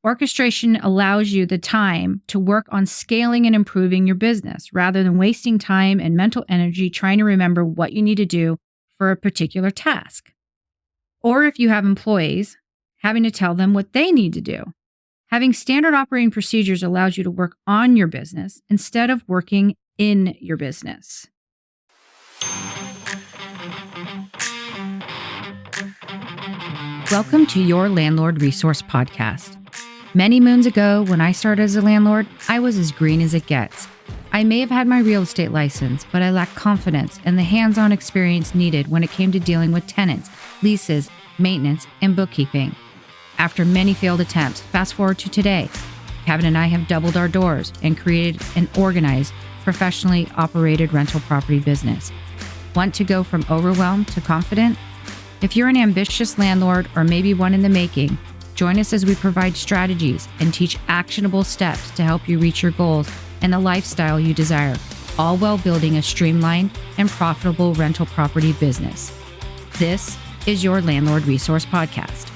Orchestration allows you the time to work on scaling and improving your business rather than wasting time and mental energy trying to remember what you need to do for a particular task. Or if you have employees, having to tell them what they need to do. Having standard operating procedures allows you to work on your business instead of working in your business. Welcome to your Landlord Resource Podcast. Many moons ago, when I started as a landlord, I was as green as it gets. I may have had my real estate license, but I lacked confidence and the hands-on experience needed when it came to dealing with tenants, leases, maintenance, and bookkeeping. After many failed attempts, fast forward to today, Kevin and I have doubled our doors and created an organized, professionally operated rental property business. Want to go from overwhelmed to confident? If you're an ambitious landlord or maybe one in the making, join us as we provide strategies and teach actionable steps to help you reach your goals and the lifestyle you desire, all while building a streamlined and profitable rental property business. This is your Landlord Resource Podcast.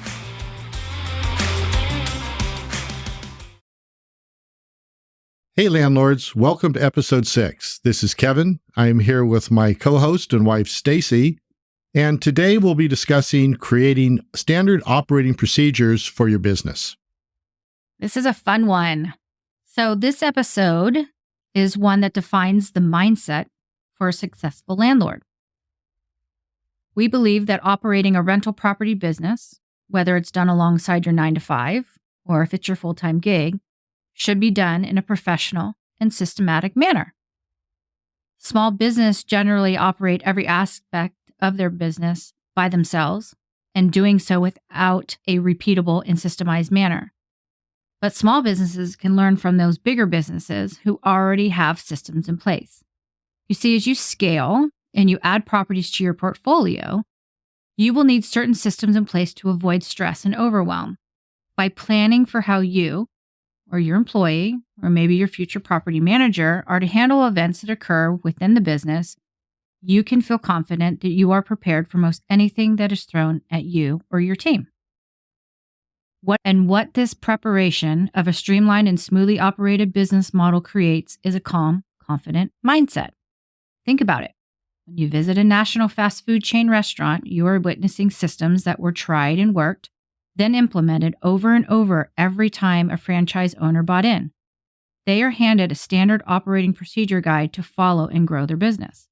Hey landlords, welcome to episode 6. This is Kevin. I am here with my co-host and wife, Stacy. And today we'll be discussing creating standard operating procedures for your business. This is a fun one. So this episode is one that defines the mindset for a successful landlord. We believe that operating a rental property business, whether it's done alongside your 9-to-5 or if it's your full-time gig, should be done in a professional and systematic manner. Small business generally operate every aspect of their business by themselves and doing so without a repeatable and systemized manner. But small businesses can learn from those bigger businesses who already have systems in place. You see, as you scale and you add properties to your portfolio, you will need certain systems in place to avoid stress and overwhelm. By planning for how you or your employee or maybe your future property manager are to handle events that occur within the business, you can feel confident that you are prepared for most anything that is thrown at you or your team. What this preparation of a streamlined and smoothly operated business model creates is a calm, confident mindset. Think about it. When you visit a national fast food chain restaurant, you are witnessing systems that were tried and worked, then implemented over and over every time a franchise owner bought in. They are handed a standard operating procedure guide to follow and grow their business.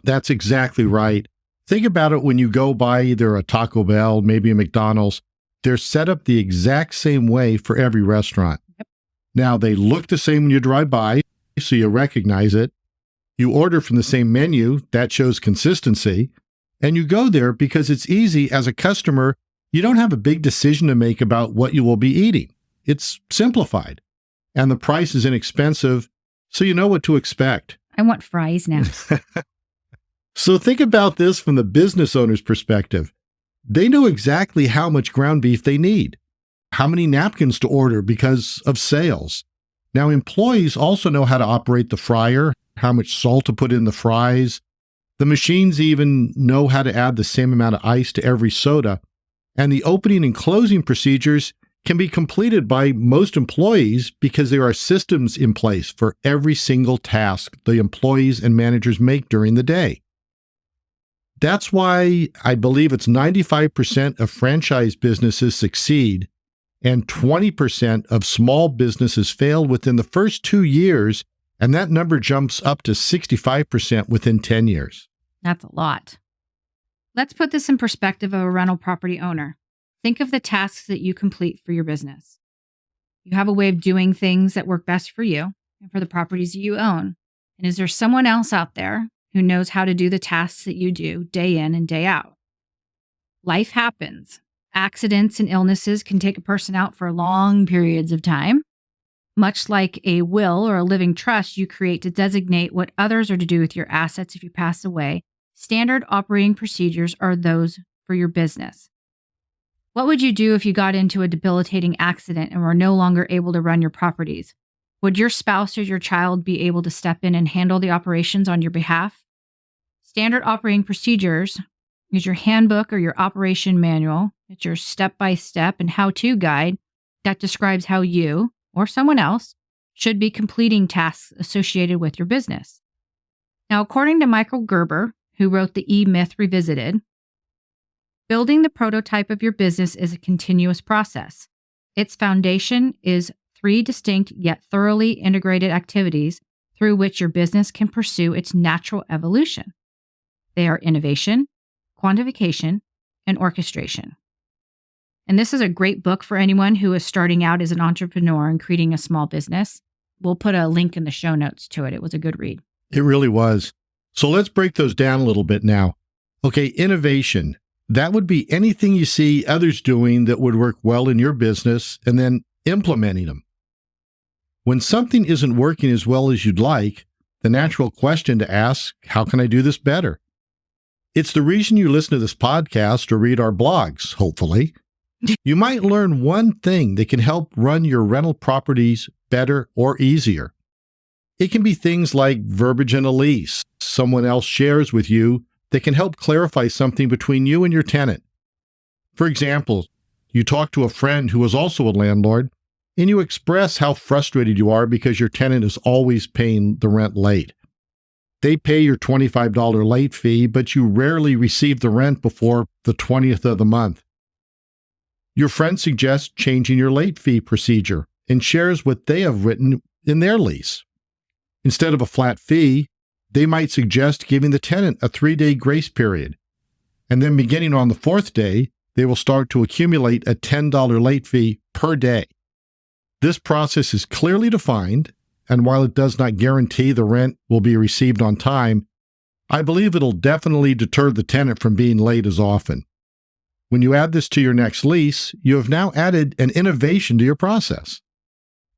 That's exactly right. Think about it when you go by either a Taco Bell, maybe a McDonald's. They're set up the exact same way for every restaurant. Yep. Now, they look the same when you drive by, so you recognize it. You order from the same menu, that shows consistency. And you go there because it's easy as a customer. You don't have a big decision to make about what you will be eating. It's simplified. And the price is inexpensive, so you know what to expect. I want fries now. So think about this from the business owner's perspective. They know exactly how much ground beef they need, how many napkins to order because of sales. Now, employees also know how to operate the fryer, how much salt to put in the fries. The machines even know how to add the same amount of ice to every soda. And the opening and closing procedures can be completed by most employees because there are systems in place for every single task the employees and managers make during the day. That's why I believe it's 95% of franchise businesses succeed and 20% of small businesses fail within the first 2 years, and that number jumps up to 65% within 10 years. That's a lot. Let's put this in perspective of a rental property owner. Think of the tasks that you complete for your business. You have a way of doing things that work best for you and for the properties you own. And is there someone else out there who knows how to do the tasks that you do day in and day out? Life happens. Accidents and illnesses can take a person out for long periods of time. Much like a will or a living trust you create to designate what others are to do with your assets if you pass away, standard operating procedures are those for your business. What would you do if you got into a debilitating accident and were no longer able to run your properties? Would your spouse or your child be able to step in and handle the operations on your behalf? Standard operating procedures is your handbook or your operation manual. It's your step-by-step and how-to guide that describes how you or someone else should be completing tasks associated with your business. Now, according to Michael Gerber, who wrote the E-Myth Revisited, building the prototype of your business is a continuous process. Its foundation is 3 distinct yet thoroughly integrated activities through which your business can pursue its natural evolution. They are innovation, quantification, and orchestration. And this is a great book for anyone who is starting out as an entrepreneur and creating a small business. We'll put a link in the show notes to it. It was a good read. It really was. So let's break those down a little bit now. Okay, innovation. That would be anything you see others doing that would work well in your business and then implementing them. When something isn't working as well as you'd like, the natural question to ask, how can I do this better? It's the reason you listen to this podcast or read our blogs, hopefully. You might learn one thing that can help run your rental properties better or easier. It can be things like verbiage in a lease someone else shares with you that can help clarify something between you and your tenant. For example, you talk to a friend who is also a landlord, and you express how frustrated you are because your tenant is always paying the rent late. They pay your $25 late fee, but you rarely receive the rent before the 20th of the month. Your friend suggests changing your late fee procedure and shares what they have written in their lease. Instead of a flat fee, they might suggest giving the tenant a 3-day grace period. And then beginning on the 4th day, they will start to accumulate a $10 late fee per day. This process is clearly defined, and while it does not guarantee the rent will be received on time, I believe it'll definitely deter the tenant from being late as often. When you add this to your next lease, you have now added an innovation to your process.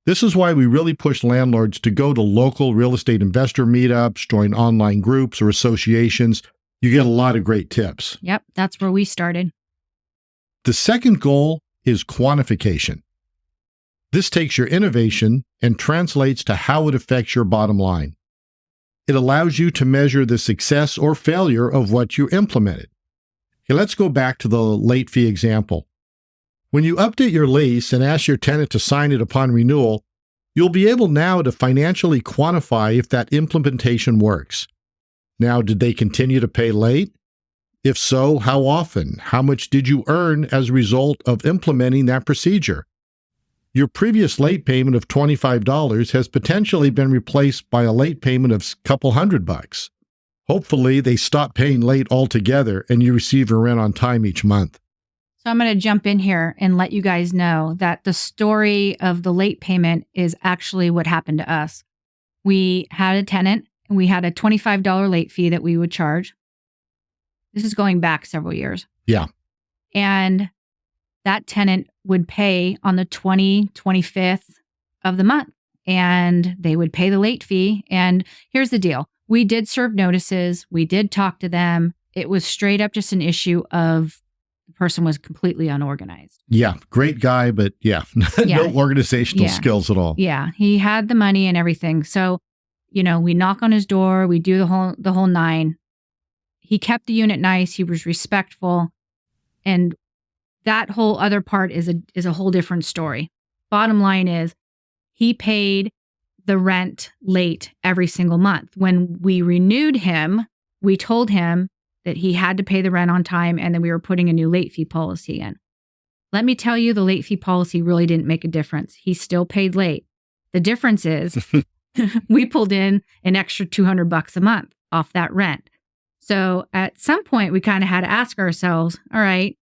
This is why we really push landlords to go to local real estate investor meetups, join online groups or associations. You get a lot of great tips. Yep, that's where we started. The second goal is quantification. This takes your innovation and translates to how it affects your bottom line. It allows you to measure the success or failure of what you implemented. Okay, let's go back to the late fee example. When you update your lease and ask your tenant to sign it upon renewal, you'll be able now to financially quantify if that implementation works. Now, did they continue to pay late? If so, how often? How much did you earn as a result of implementing that procedure? Your previous late payment of $25 has potentially been replaced by a late payment of a couple $100. Hopefully, they stop paying late altogether and you receive your rent on time each month. So I'm going to jump in here and let you guys know that the story of the late payment is actually what happened to us. We had a tenant and we had a $25 late fee that we would charge. This is going back several years. Yeah. And that tenant would pay on the 25th of the month, and they would pay the late fee. And here's the deal. We did serve notices. We did talk to them. It was straight up just an issue of the person was completely unorganized. Yeah. Great guy, but no organizational skills at all. Yeah. He had the money and everything. So, we knock on his door. We do the whole nine. He kept the unit nice. He was respectful. And that whole other part is a whole different story. Bottom line is he paid the rent late every single month. When we renewed him, we told him that he had to pay the rent on time and then we were putting a new late fee policy in. Let me tell you, the late fee policy really didn't make a difference. He still paid late. The difference is we pulled in an extra $200 a month off that rent. So at some point we kind of had to ask ourselves, all right,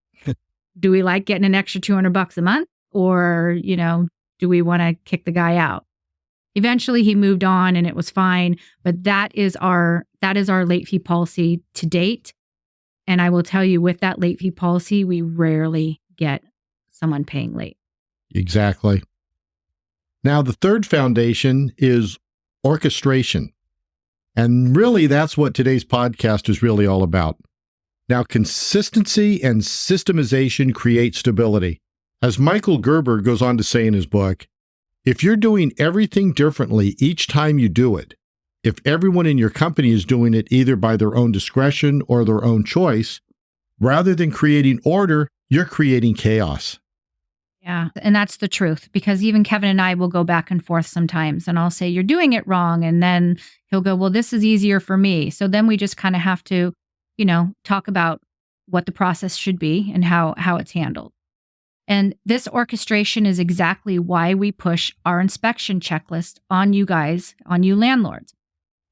do we like getting an extra $200 a month or, do we want to kick the guy out? Eventually he moved on and it was fine, but that is our late fee policy to date. And I will tell you, with that late fee policy, we rarely get someone paying late. Exactly. Now, the third foundation is orchestration. And really, that's what today's podcast is really all about. Now, consistency and systemization create stability. As Michael Gerber goes on to say in his book, if you're doing everything differently each time you do it, if everyone in your company is doing it either by their own discretion or their own choice, rather than creating order, you're creating chaos. Yeah. And that's the truth, because even Kevin and I will go back and forth sometimes, and I'll say, you're doing it wrong. And then he'll go, well, this is easier for me. So then we just kind of have to, talk about what the process should be and how it's handled. And this orchestration is exactly why we push our inspection checklist on you guys, on you landlords.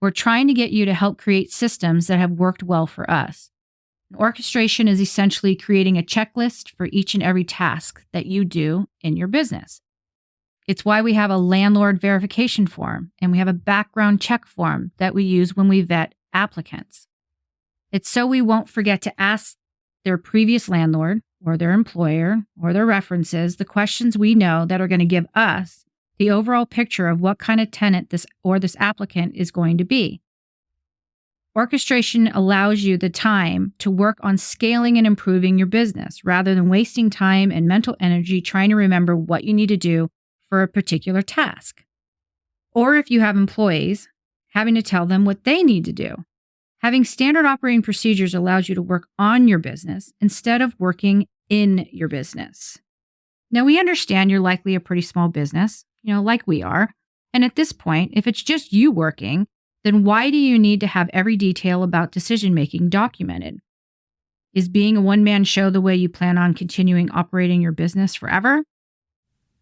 We're trying to get you to help create systems that have worked well for us. Orchestration is essentially creating a checklist for each and every task that you do in your business. It's why we have a landlord verification form and we have a background check form that we use when we vet applicants. It's so we won't forget to ask their previous landlord or their employer or their references the questions we know that are going to give us the overall picture of what kind of tenant this applicant is going to be. Orchestration allows you the time to work on scaling and improving your business rather than wasting time and mental energy trying to remember what you need to do for a particular task. Or if you have employees, having to tell them what they need to do. Having standard operating procedures allows you to work on your business instead of working in your business. Now, we understand you're likely a pretty small business, like we are. And at this point, if it's just you working, then why do you need to have every detail about decision-making documented? Is being a one-man show the way you plan on continuing operating your business forever?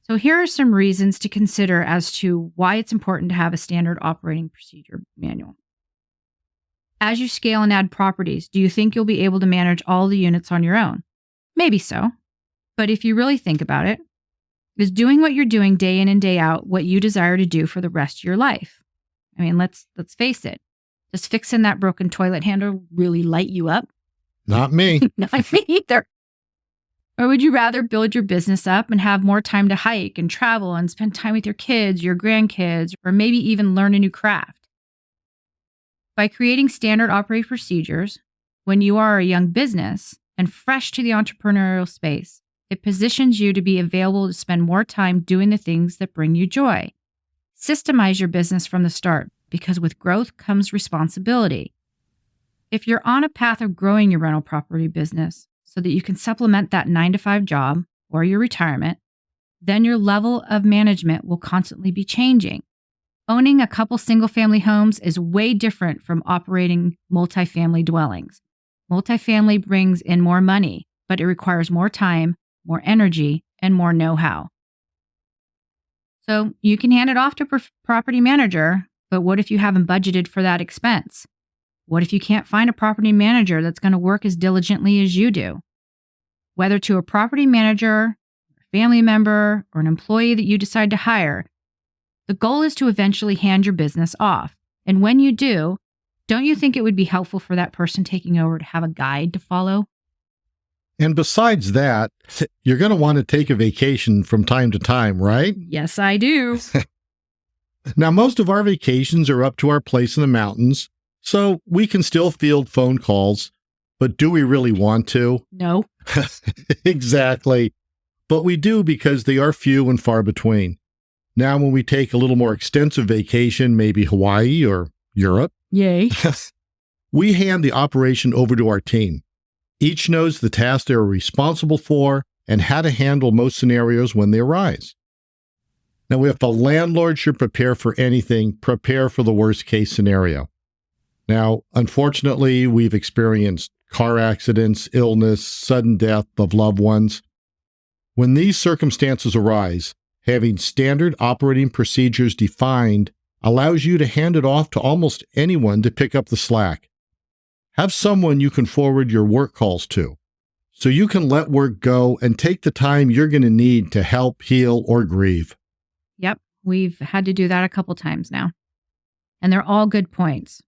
So here are some reasons to consider as to why it's important to have a standard operating procedure manual. As you scale and add properties, do you think you'll be able to manage all the units on your own? Maybe so. But if you really think about it, is doing what you're doing day in and day out what you desire to do for the rest of your life? I mean, let's face it. Does fixing that broken toilet handle really light you up? Not me. Not me either. Or would you rather build your business up and have more time to hike and travel and spend time with your kids, your grandkids, or maybe even learn a new craft? By creating standard operating procedures, when you are a young business and fresh to the entrepreneurial space, it positions you to be available to spend more time doing the things that bring you joy. Systemize your business from the start, because with growth comes responsibility. If you're on a path of growing your rental property business so that you can supplement that 9-to-5 job or your retirement, then your level of management will constantly be changing. Owning a couple single-family homes is way different from operating multifamily dwellings. Multifamily brings in more money, but it requires more time, more energy, and more know-how. So you can hand it off to a property manager, but what if you haven't budgeted for that expense? What if you can't find a property manager that's going to work as diligently as you do? Whether to a property manager, a family member, or an employee that you decide to hire, the goal is to eventually hand your business off. And when you do, don't you think it would be helpful for that person taking over to have a guide to follow? And besides that, you're going to want to take a vacation from time to time, right? Yes, I do. Now, most of our vacations are up to our place in the mountains, so we can still field phone calls, but do we really want to? No. Exactly. But we do because they are few and far between. Now, when we take a little more extensive vacation, maybe Hawaii or Europe, yay, we hand the operation over to our team. Each knows the task they are responsible for and how to handle most scenarios when they arise. Now, if a landlord should prepare for anything, prepare for the worst case scenario. Now, unfortunately, we've experienced car accidents, illness, sudden death of loved ones. When these circumstances arise, having standard operating procedures defined allows you to hand it off to almost anyone to pick up the slack. Have someone you can forward your work calls to, so you can let work go and take the time you're going to need to help, heal, or grieve. Yep, we've had to do that a couple times now. And they're all good points.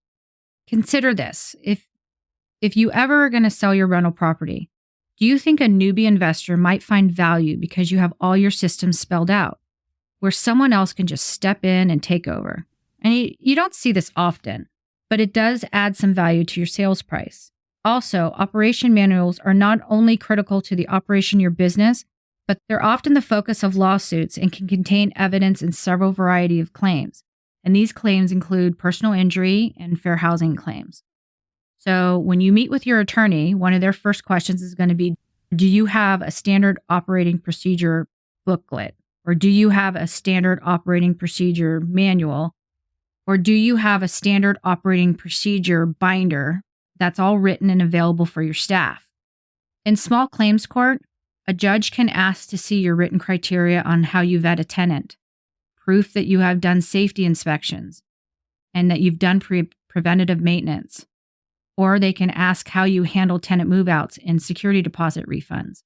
Consider this. If you ever are going to sell your rental property, do you think a newbie investor might find value because you have all your systems spelled out, where someone else can just step in and take over? And you don't see this often, but it does add some value to your sales price. Also, operation manuals are not only critical to the operation of your business, but they're often the focus of lawsuits and can contain evidence in several variety of claims. And these claims include personal injury and fair housing claims. So when you meet with your attorney, one of their first questions is going to be, do you have a standard operating procedure booklet? Or do you have a standard operating procedure manual? Or do you have a standard operating procedure binder that's all written and available for your staff? In small claims court, a judge can ask to see your written criteria on how you vet a tenant, proof that you have done safety inspections, and that you've done preventative maintenance. Or they can ask how you handle tenant move-outs and security deposit refunds.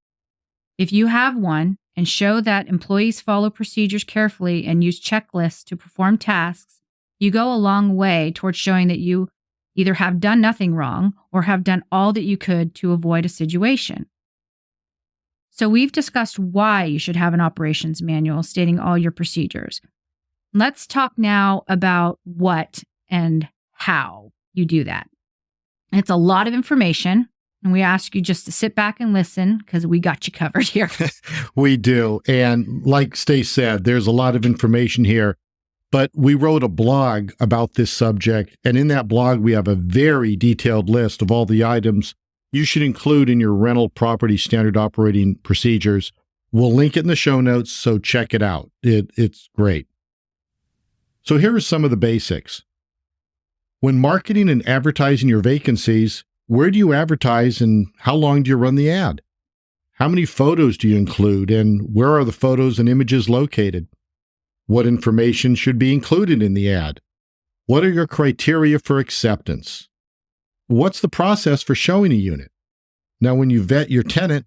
If you have one and show that employees follow procedures carefully and use checklists to perform tasks, you go a long way towards showing that you either have done nothing wrong or have done all that you could to avoid a situation. So we've discussed why you should have an operations manual stating all your procedures. Let's talk now about what and how you do that. It's a lot of information, and we ask you just to sit back and listen because we got you covered here. We do. And like Stace said, there's a lot of information here, but we wrote a blog about this subject. And in that blog, we have a very detailed list of all the items you should include in your rental property standard operating procedures. We'll link it in the show notes, so check it out. It's great. So here are some of the basics. When marketing and advertising your vacancies, where do you advertise and how long do you run the ad? How many photos do you include and where are the photos and images located? What information should be included in the ad? What are your criteria for acceptance? What's the process for showing a unit? Now, when you vet your tenant,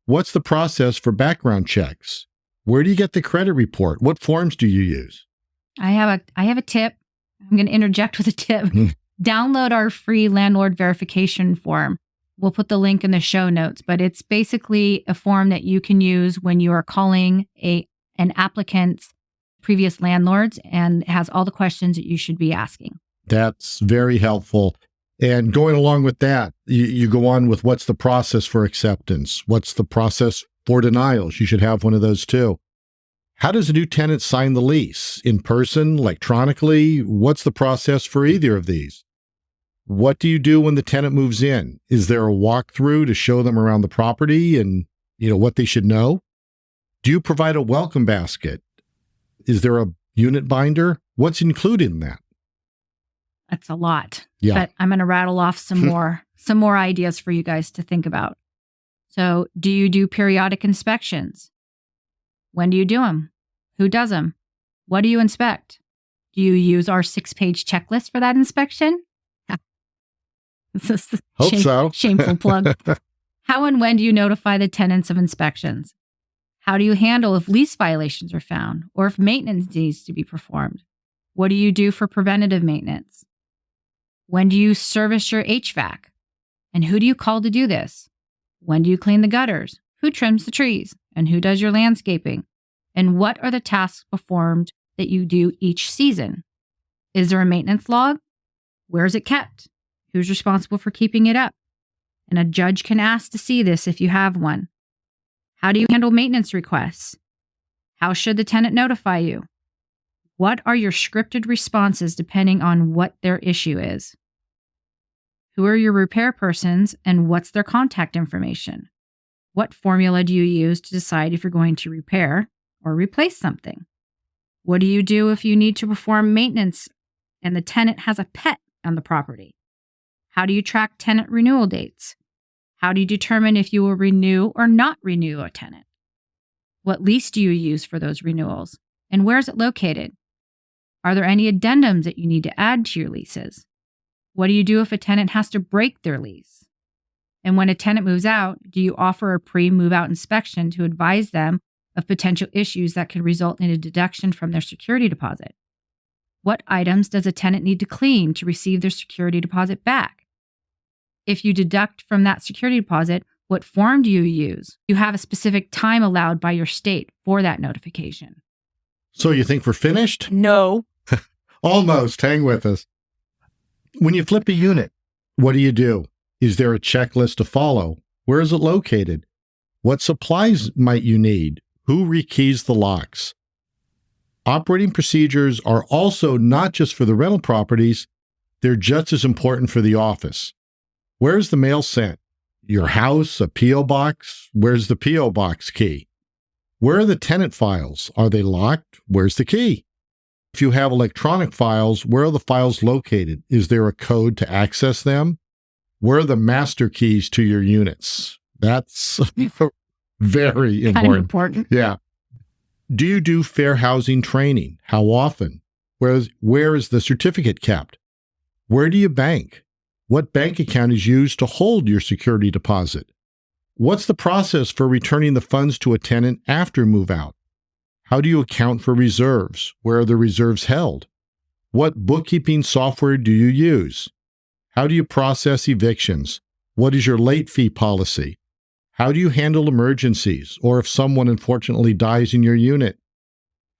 what's the process for background checks? Where do you get the credit report? What forms do you use? I have a tip. I'm going to interject with a tip. Download our free landlord verification form. We'll put the link in the show notes, but it's basically a form that you can use when you are calling an applicant's previous landlords, and it has all the questions that you should be asking. That's very helpful. And going along with that, you go on with what's the process for acceptance? What's the process for denials? You should have one of those too. How does a new tenant sign the lease? In person, electronically? What's the process for either of these? What do you do when the tenant moves in? Is there a walkthrough to show them around the property and, what they should know? Do you provide a welcome basket? Is there a unit binder? What's included in that? That's a lot. Yeah. But I'm going to rattle off some more ideas for you guys to think about. So, do you do periodic inspections? When do you do them? Who does them? What do you inspect? Do you use our 6-page checklist for that inspection? Hope so. Shameful plug. How and when do you notify the tenants of inspections? How do you handle if lease violations are found or if maintenance needs to be performed? What do you do for preventative maintenance? When do you service your HVAC? And who do you call to do this? When do you clean the gutters? Who trims the trees? And who does your landscaping? And what are the tasks performed that you do each season? Is there a maintenance log? Where is it kept? Who's responsible for keeping it up? And a judge can ask to see this if you have one. How do you handle maintenance requests? How should the tenant notify you? What are your scripted responses depending on what their issue is? Who are your repair persons and what's their contact information? What formula do you use to decide if you're going to repair or replace something? What do you do if you need to perform maintenance and the tenant has a pet on the property? How do you track tenant renewal dates? How do you determine if you will renew or not renew a tenant? What lease do you use for those renewals? And where is it located? Are there any addendums that you need to add to your leases? What do you do if a tenant has to break their lease? And when a tenant moves out, do you offer a pre-move out inspection to advise them of potential issues that could result in a deduction from their security deposit? What items does a tenant need to clean to receive their security deposit back? If you deduct from that security deposit, what form do you use? Do you have a specific time allowed by your state for that notification? So you think we're finished? No. Almost. Hang with us. When you flip a unit, what do? Is there a checklist to follow? Where is it located? What supplies might you need? Who rekeys the locks? Operating procedures are also not just for the rental properties, they're just as important for the office. Where's the mail sent? Your house, a P.O. box? Where's the P.O. box key? Where are the tenant files? Are they locked? Where's the key? If you have electronic files, where are the files located? Is there a code to access them? Where are the master keys to your units? That's very important. Kind of important. Yeah. Do you do fair housing training? How often? Where is the certificate kept? Where do you bank? What bank account is used to hold your security deposit? What's the process for returning the funds to a tenant after move out? How do you account for reserves? Where are the reserves held? What bookkeeping software do you use? How do you process evictions? What is your late fee policy? How do you handle emergencies, or if someone unfortunately dies in your unit?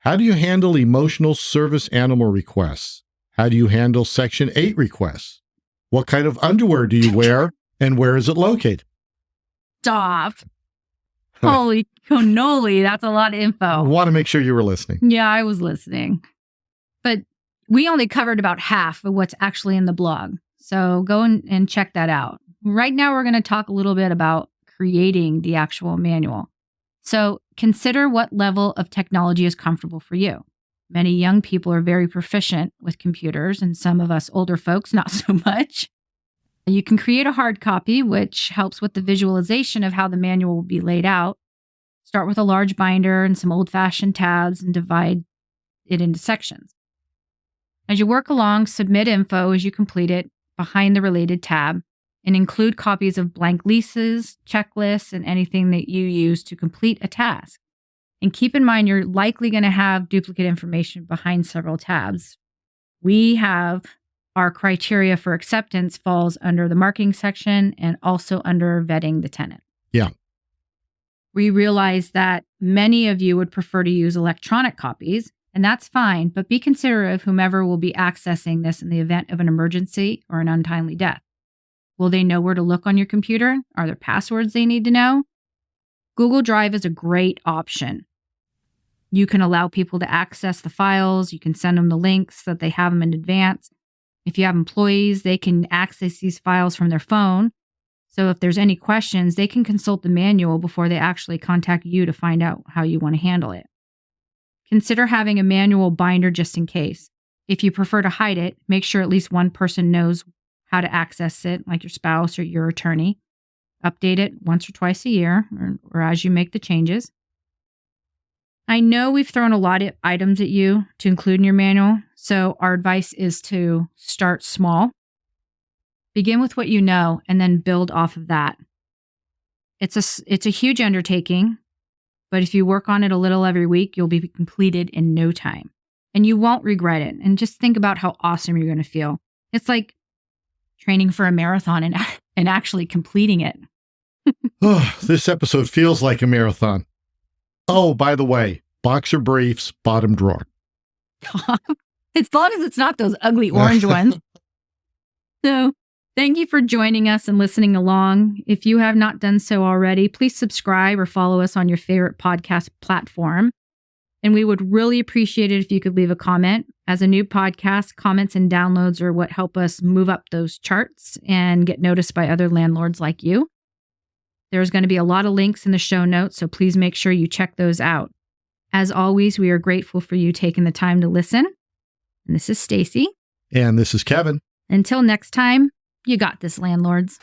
How do you handle emotional service animal requests? How do you handle Section 8 requests? What kind of underwear do you wear, and where is it located? Stop. Holy cannoli, that's a lot of info. I want to make sure you were listening. Yeah, I was listening. But we only covered about half of what's actually in the blog. So go and check that out. Right now, we're going to talk a little bit about creating the actual manual. So consider what level of technology is comfortable for you. Many young people are very proficient with computers, and some of us older folks, not so much. You can create a hard copy, which helps with the visualization of how the manual will be laid out. Start with a large binder and some old-fashioned tabs and divide it into sections. As you work along, submit info as you complete it behind the related tab and include copies of blank leases, checklists, and anything that you use to complete a task. And keep in mind, you're likely going to have duplicate information behind several tabs. We have our criteria for acceptance falls under the marking section and also under vetting the tenant. Yeah. We realize that many of you would prefer to use electronic copies, and that's fine, but be considerate of whomever will be accessing this in the event of an emergency or an untimely death. Will they know where to look on your computer? Are there passwords they need to know? Google Drive is a great option. You can allow people to access the files. You can send them the links so that they have them in advance. If you have employees, they can access these files from their phone. So if there's any questions, they can consult the manual before they actually contact you to find out how you want to handle it. Consider having a manual binder just in case. If you prefer to hide it, make sure at least one person knows how to access it, like your spouse or your attorney. Update it once or twice a year or as you make the changes. I know we've thrown a lot of items at you to include in your manual, so our advice is to start small. Begin with what you know and then build off of that. It's a huge undertaking, but if you work on it a little every week, you'll be completed in no time. And you won't regret it. And just think about how awesome you're going to feel. It's like training for a marathon and actually completing it. Oh, this episode feels like a marathon. Oh, by the way, boxer briefs, bottom drawer. As long as it's not those ugly orange ones. So, thank you for joining us and listening along. If you have not done so already, please subscribe or follow us on your favorite podcast platform. And we would really appreciate it if you could leave a comment. As a new podcast, comments and downloads are what help us move up those charts and get noticed by other landlords like you. There's going to be a lot of links in the show notes, so please make sure you check those out. As always, we are grateful for you taking the time to listen. And this is Stacy. And this is Kevin. Until next time, you got this, landlords.